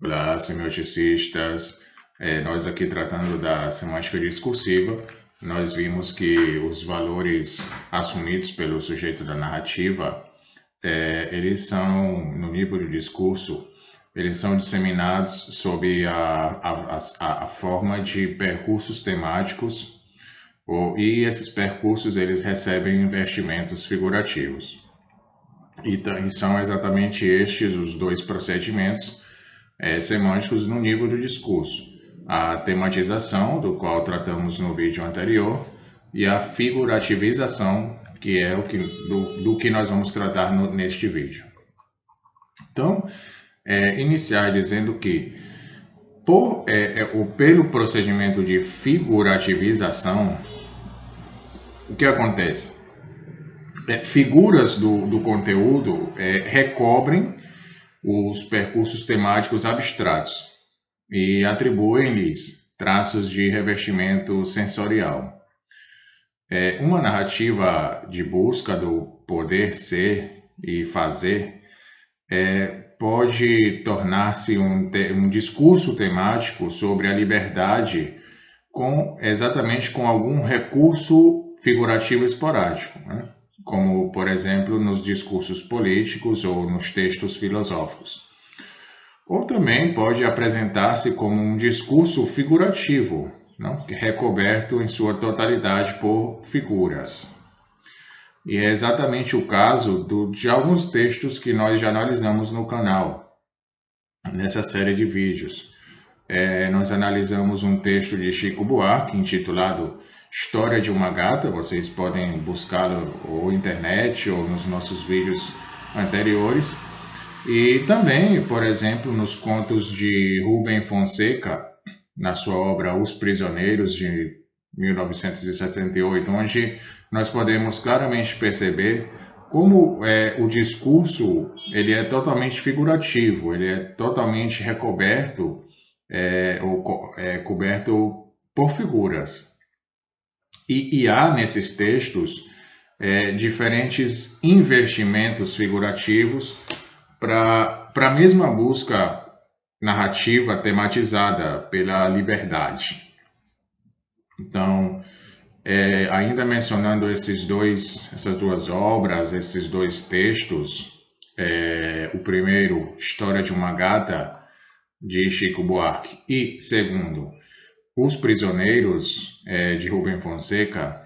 Olá, semioticistas. Nós aqui tratando da semântica discursiva, nós vimos que os valores assumidos pelo sujeito da narrativa, eles são, no nível de discurso, eles são disseminados sob a forma de percursos temáticos, e esses percursos eles recebem investimentos figurativos. E são exatamente estes os dois procedimentos semânticos no nível do discurso: a tematização, do qual tratamos no vídeo anterior, e a figurativização, que é do que nós vamos tratar neste vídeo. Então, iniciar dizendo que, pelo procedimento de figurativização, o que acontece? Figuras do conteúdo recobrem os percursos temáticos abstratos e atribuem-lhes traços de revestimento sensorial. Uma narrativa de busca do poder ser e fazer pode tornar-se um discurso temático sobre a liberdade exatamente com algum recurso figurativo esporádico, né? Como, por exemplo, nos discursos políticos ou nos textos filosóficos. Ou também pode apresentar-se como um discurso figurativo, não? Recoberto em sua totalidade por figuras. E é exatamente o caso de alguns textos que nós já analisamos no canal, nessa série de vídeos. Nós analisamos um texto de Chico Buarque, intitulado História de uma Gata. Vocês podem buscá-lo ou na internet ou nos nossos vídeos anteriores. E também, por exemplo, nos contos de Rubem Fonseca, na sua obra Os Prisioneiros, de 1978, onde nós podemos claramente perceber como o discurso ele é totalmente figurativo, ele é totalmente recoberto coberto por figuras. E há nesses textos diferentes investimentos figurativos para a mesma busca narrativa tematizada pela liberdade. Então, ainda mencionando essas duas obras, esses dois textos, o primeiro, História de uma Gata, de Chico Buarque, e segundo, Os Prisioneiros, de Rubem Fonseca,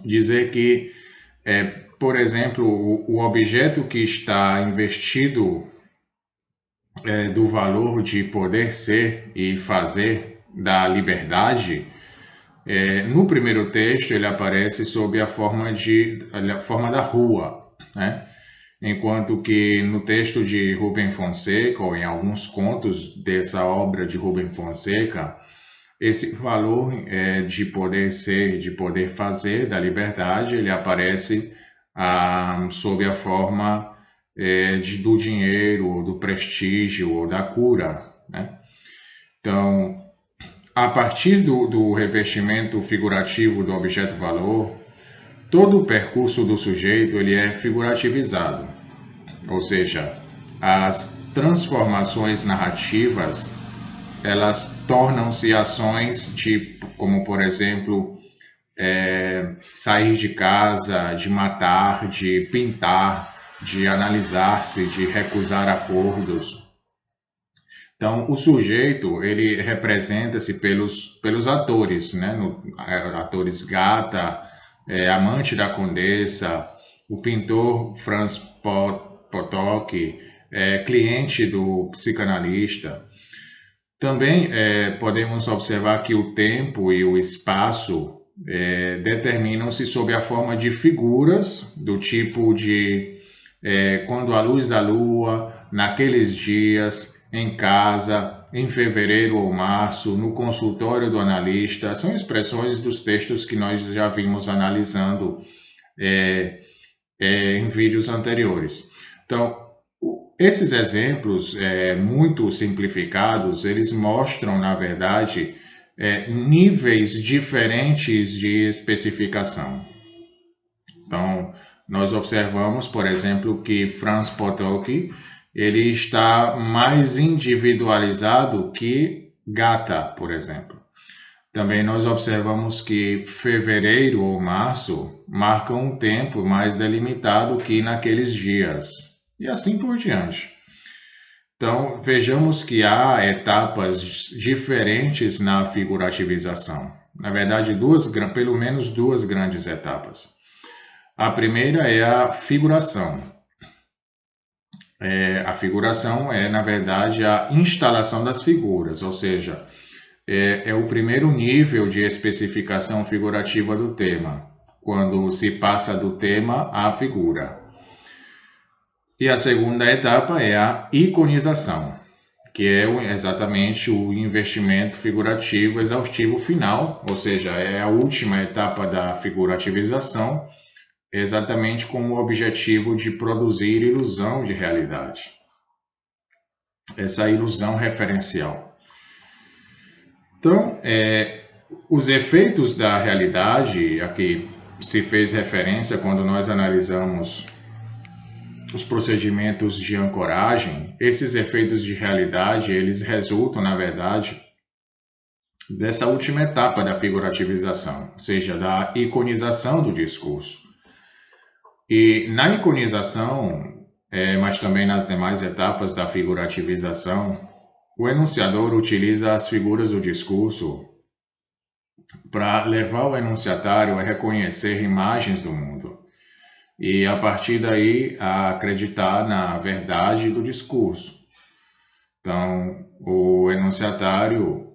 dizer que, por exemplo, o objeto que está investido do valor de poder ser e fazer da liberdade, no primeiro texto ele aparece sob a forma da rua, né? Enquanto que no texto de Rubem Fonseca, ou em alguns contos dessa obra de Rubem Fonseca, esse valor de poder ser, de poder fazer, da liberdade, ele aparece sob a forma do dinheiro, do prestígio ou da cura, né? Então, a partir do revestimento figurativo do objeto valor, todo o percurso do sujeito ele é figurativizado, ou seja, as transformações narrativas elas tornam-se ações como, por exemplo, sair de casa, de matar, de pintar, de analisar-se, de recusar acordos. Então, o sujeito ele representa-se pelos atores, né? Atores Gata, amante da condessa, o pintor Franz Potocki, cliente do psicanalista. Também podemos observar que o tempo e o espaço determinam-se sob a forma de figuras do tipo de quando a luz da lua, naqueles dias, em casa, em fevereiro ou março, no consultório do analista. São expressões dos textos que nós já vimos analisando em vídeos anteriores. Então, esses exemplos muito simplificados, eles mostram, na verdade, níveis diferentes de especificação. Então, nós observamos, por exemplo, que Franz Potocki ele está mais individualizado que Gata, por exemplo. Também nós observamos que fevereiro ou março marcam um tempo mais delimitado que naqueles dias, e assim por diante. Então, vejamos que há etapas diferentes na figurativização. Na verdade, pelo menos duas grandes etapas. A primeira é a figuração. A figuração é, na verdade, a instalação das figuras, ou seja, é o primeiro nível de especificação figurativa do tema, quando se passa do tema à figura. E a segunda etapa é a iconização, que é exatamente o investimento figurativo exaustivo final, ou seja, é a última etapa da figurativização, exatamente com o objetivo de produzir ilusão de realidade. Essa ilusão referencial. Então, os efeitos da realidade, a que se fez referência quando nós analisamos os procedimentos de ancoragem, esses efeitos de realidade, eles resultam, na verdade, dessa última etapa da figurativização, ou seja, da iconização do discurso. E na iconização, mas também nas demais etapas da figurativização, o enunciador utiliza as figuras do discurso para levar o enunciatário a reconhecer imagens do mundo e, a partir daí, a acreditar na verdade do discurso. Então, o enunciatário,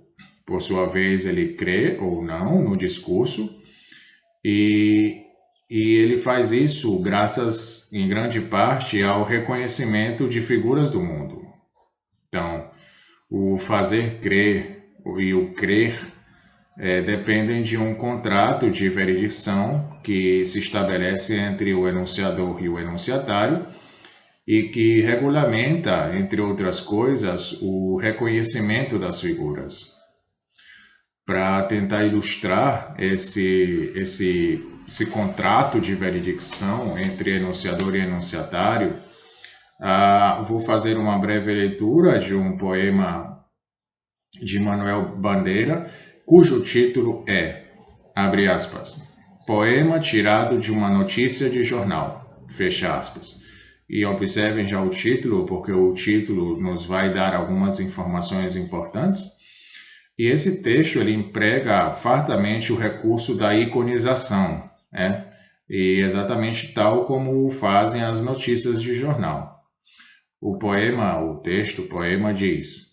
por sua vez, ele crê ou não no discurso e ele faz isso graças, em grande parte, ao reconhecimento de figuras do mundo. Então, o fazer crer e o crer dependem de um contrato de veredicção que se estabelece entre o enunciador e o enunciatário e que regulamenta, entre outras coisas, o reconhecimento das figuras. Para tentar ilustrar esse contrato de veredicção entre enunciador e enunciatário, vou fazer uma breve leitura de um poema de Manuel Bandeira, cujo título é, abre aspas, poema tirado de uma notícia de jornal, fecha aspas. E observem já o título, porque o título nos vai dar algumas informações importantes. E esse texto ele emprega fartamente o recurso da iconização, e exatamente tal como o fazem as notícias de jornal. O poema diz: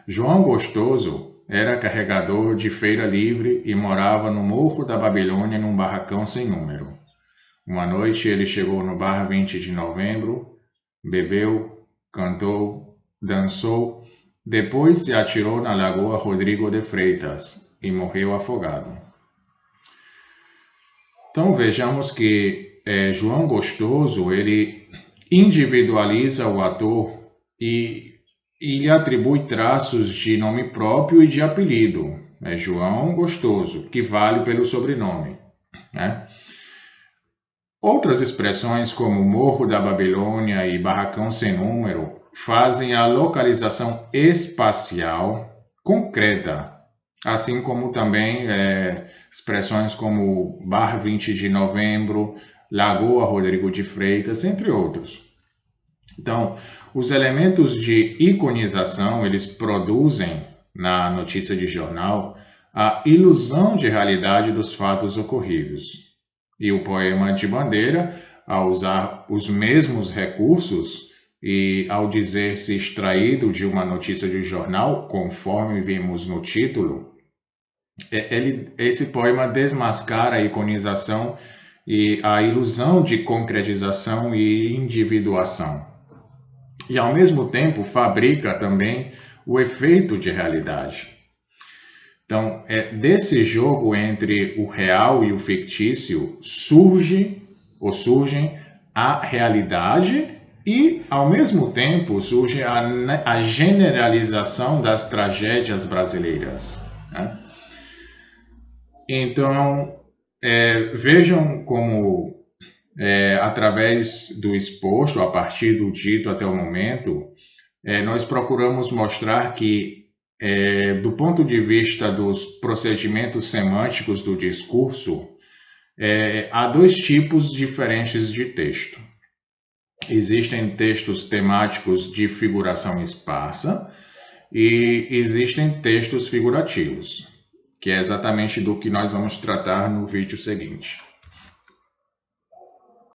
João Gostoso era carregador de feira livre e morava no Morro da Babilônia num barracão sem número. Uma noite ele chegou no bar 20 de novembro, bebeu, cantou, dançou, depois se atirou na Lagoa Rodrigo de Freitas e morreu afogado. Então vejamos que João Gostoso ele individualiza o ator e lhe atribui traços de nome próprio e de apelido. João Gostoso, que vale pelo sobrenome. Outras expressões como Morro da Babilônia e Barracão Sem Número fazem a localização espacial concreta, assim como também expressões como Bar 20 de Novembro, Lagoa Rodrigo de Freitas, entre outros. Então, os elementos de iconização, eles produzem na notícia de jornal a ilusão de realidade dos fatos ocorridos. E o poema de Bandeira, ao usar os mesmos recursos e ao dizer-se extraído de uma notícia de jornal, conforme vimos no título, esse poema desmascara a iconização e a ilusão de concretização e individuação. E, ao mesmo tempo, fabrica também o efeito de realidade. Então, desse jogo entre o real e o fictício surgem a realidade e, ao mesmo tempo, surge a generalização das tragédias brasileiras. Então, vejam como através do exposto, a partir do dito até o momento, nós procuramos mostrar que, do ponto de vista dos procedimentos semânticos do discurso, há dois tipos diferentes de texto. Existem textos temáticos de figuração esparsa e existem textos figurativos, que é exatamente do que nós vamos tratar no vídeo seguinte.